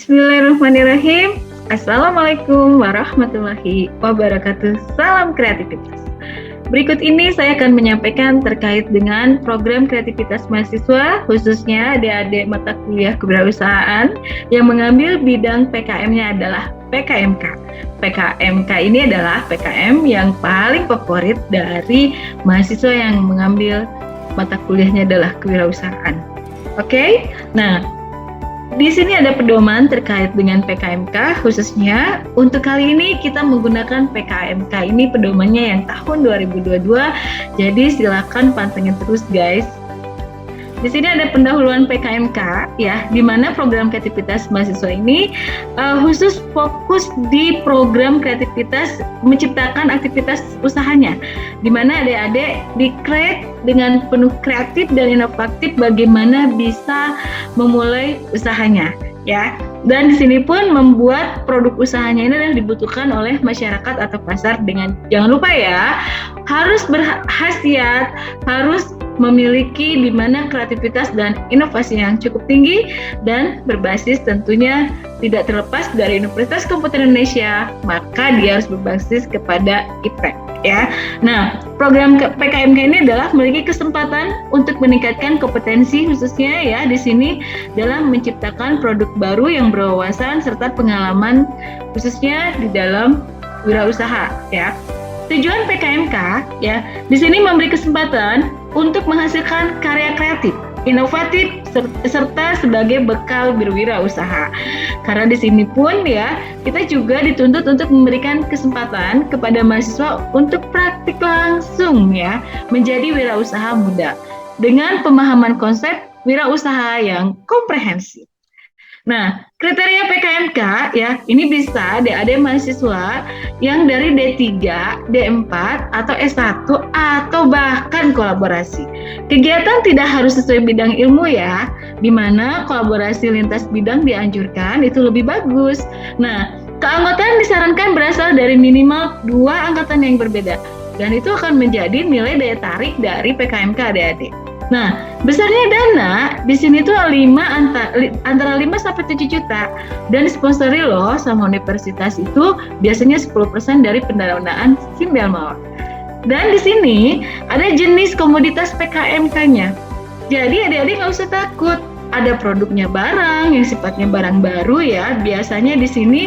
Bismillahirrahmanirrahim. Assalamualaikum warahmatullahi wabarakatuh. Salam kreativitas. Berikut ini saya akan menyampaikan terkait dengan program kreativitas mahasiswa, khususnya adik-adik mata kuliah kewirausahaan yang mengambil bidang PKM-nya adalah PKMK. PKMK ini adalah PKM yang paling favorit dari mahasiswa yang mengambil mata kuliahnya adalah kewirausahaan. Oke? Nah, di sini ada pedoman terkait dengan PKMK, khususnya untuk kali ini kita menggunakan PKMK ini pedomannya yang tahun 2022. Jadi silakan pantengin terus guys. Di sini ada pendahuluan PKMK ya, di mana program kreativitas mahasiswa ini khusus fokus di program kreativitas menciptakan aktivitas usahanya, di mana adik-adik di-create dengan penuh kreatif dan inovatif bagaimana bisa memulai usahanya ya. Dan di sini pun membuat produk usahanya ini adalah dibutuhkan oleh masyarakat atau pasar dengan jangan lupa ya, harus berkhasiat, harus memiliki di mana kreativitas dan inovasi yang cukup tinggi dan berbasis tentunya tidak terlepas dari Universitas Komputer Indonesia, maka dia harus berbasis kepada IPTEK ya. Nah, program PKMK ini adalah memiliki kesempatan untuk meningkatkan kompetensi khususnya ya di sini dalam menciptakan produk baru yang berwawasan serta pengalaman khususnya di dalam wirausaha ya. Tujuan PKMK ya di sini memberi kesempatan untuk menghasilkan karya kreatif, inovatif serta sebagai bekal berwirausaha. Karena di sini pun ya kita juga dituntut untuk memberikan kesempatan kepada mahasiswa untuk praktik langsung ya menjadi wirausaha muda dengan pemahaman konsep wirausaha yang komprehensif. Nah, kriteria PKMK ya, ini bisa adik-adik mahasiswa yang dari D3, D4, atau S1, atau bahkan kolaborasi. Kegiatan tidak harus sesuai bidang ilmu ya, di mana kolaborasi lintas bidang dianjurkan, itu lebih bagus. Nah, keanggotaan disarankan berasal dari minimal 2 angkatan yang berbeda, dan itu akan menjadi nilai daya tarik dari PKMK adik-adik. Nah, besarnya dana di sini tuh antara 5 sampai 7 juta dan disponsori loh sama universitas itu biasanya 10% dari pendanaan Simbel Mawar. Dan di sini ada jenis komoditas PKMK-nya. Jadi adik-adik nggak usah takut. Ada produknya barang yang sifatnya barang baru ya. Biasanya di sini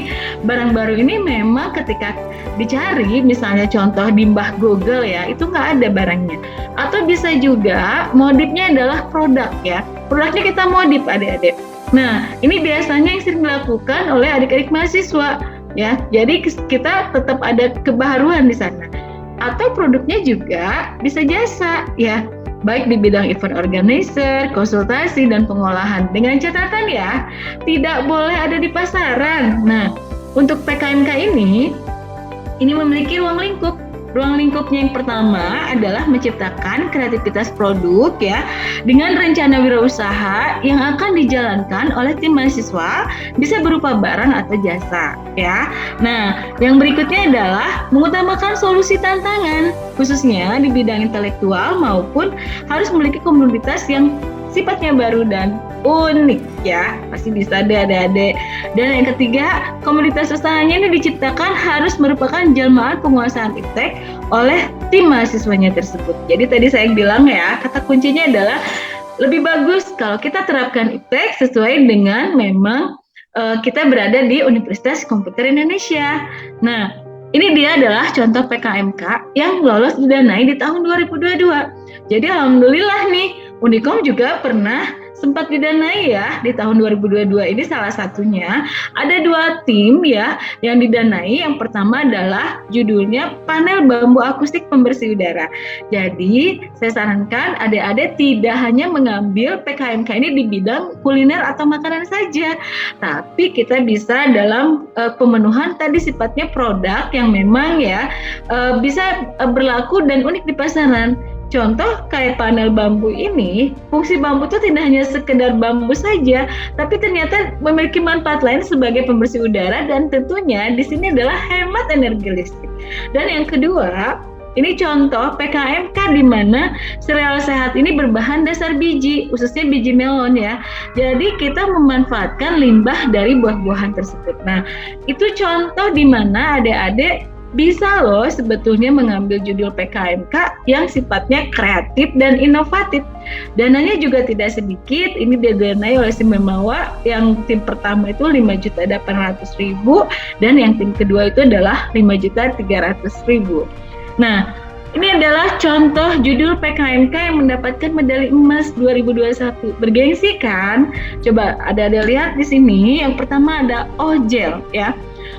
barang baru ini memang ketika dicari, misalnya contoh di Mbah Google ya, itu nggak ada barangnya. Atau bisa juga modifnya adalah produk ya. Produknya kita modif adik-adik. Nah, ini biasanya yang sering dilakukan oleh adik-adik mahasiswa ya. Jadi kita tetap ada kebaharuan di sana. Atau produknya juga bisa jasa ya. Baik di bidang event organizer, konsultasi, dan pengolahan. Dengan catatan ya, tidak boleh ada di pasaran. Nah, untuk PKMK ini memiliki ruang lingkup. Ruang lingkupnya yang pertama adalah menciptakan kreativitas produk ya, dengan rencana wirausaha yang akan dijalankan oleh tim mahasiswa, bisa berupa barang atau jasa ya. Nah, yang berikutnya adalah mengutamakan solusi tantangan, khususnya di bidang intelektual maupun harus memiliki komunitas yang sifatnya baru dan unik ya, pasti bisa deh adik-adik. Dan yang ketiga, komunitas usahanya ini diciptakan harus merupakan jelmaan penguasaan IPTEK oleh tim mahasiswanya tersebut. Jadi tadi saya bilang ya, kata kuncinya adalah lebih bagus kalau kita terapkan IPTEK sesuai dengan memang kita berada di Universitas Komputer Indonesia. Nah, ini dia adalah contoh PKMK yang lolos didanai di tahun 2022. Jadi alhamdulillah nih, Unikom juga pernah sempat didanai ya di tahun 2022 ini salah satunya. Ada 2 tim ya yang didanai. Yang pertama adalah judulnya panel bambu akustik pembersih udara. Jadi saya sarankan adik-adik tidak hanya mengambil PKMK ini di bidang kuliner atau makanan saja, tapi kita bisa dalam pemenuhan tadi sifatnya produk yang memang ya bisa berlaku dan unik di pasaran. Contoh kayak panel bambu ini, fungsi bambu itu tidak hanya sekedar bambu saja, tapi ternyata memiliki manfaat lain sebagai pembersih udara dan tentunya di sini adalah hemat energi listrik. Dan yang kedua, Ini contoh PKMK di mana sereal sehat ini berbahan dasar biji, khususnya biji melon ya. Jadi kita memanfaatkan limbah dari buah-buahan tersebut. Nah, itu contoh di mana adik-adik bisa loh sebetulnya mengambil judul PKMK yang sifatnya kreatif dan inovatif. Dananya juga tidak sedikit, ini didanai oleh Simemawa yang tim pertama itu 5.800.000 dan yang tim kedua itu adalah 5.300.000. Nah, ini adalah contoh judul PKMK yang mendapatkan medali emas 2021. Bergengsi kan? Coba ada lihat di sini. Yang pertama ada Ogel ya.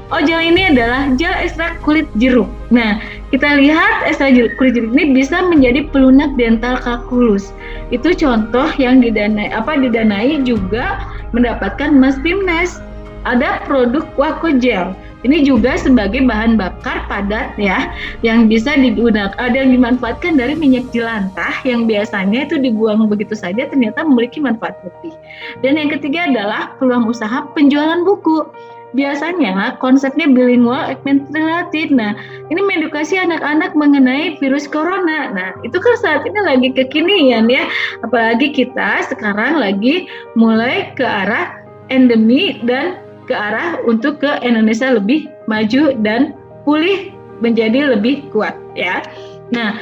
Ogel ini adalah gel ekstrak kulit jeruk. Nah, kita lihat ekstrak kulit jeruk ini bisa menjadi pelunak dental kalkulus. Itu contoh yang didanai juga mendapatkan emas Bimnes. Ada produk Wako Gel. Ini juga sebagai bahan bakar padat ya, yang bisa digunakan, ada yang dimanfaatkan dari minyak jelantah yang biasanya itu dibuang begitu saja, ternyata memiliki manfaat lebih. Dan yang ketiga adalah peluang usaha penjualan buku. Biasanya konsepnya bilingual augmented reality. Nah, ini mengedukasi anak-anak mengenai virus corona. Nah, itu kan saat ini lagi kekinian ya. Apalagi kita sekarang lagi mulai ke arah endemi dan ke arah untuk ke Indonesia lebih maju dan pulih menjadi lebih kuat ya. Nah,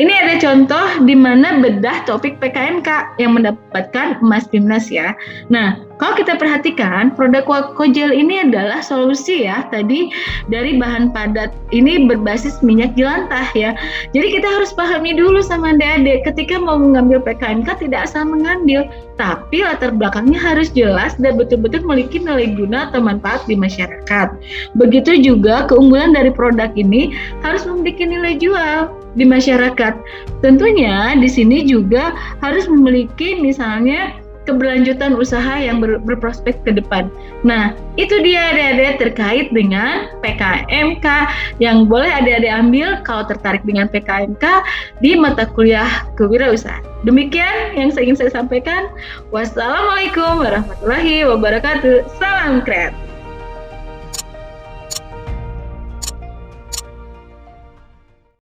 ini ada contoh di mana bedah topik PKMK yang mendapatkan emas Bimnes ya. Nah, kalau kita perhatikan produk Wako Gel ini adalah solusi ya tadi dari bahan padat ini berbasis minyak jelantah ya. Jadi kita harus pahami dulu sama adik-adik ketika mau mengambil PKMK tidak asal mengambil, tapi latar belakangnya harus jelas dan betul-betul memiliki nilai guna atau manfaat di masyarakat. Begitu juga keunggulan dari produk ini harus memiliki nilai jual di masyarakat. Tentunya di sini juga harus memiliki misalnya keberlanjutan usaha yang berprospek ke depan. Nah, itu dia adik-adik terkait dengan PKMK yang boleh adik-adik ambil kalau tertarik dengan PKMK di mata kuliah kewirausahaan. Demikian yang ingin saya sampaikan. Wassalamualaikum warahmatullahi wabarakatuh. Salam kreatif.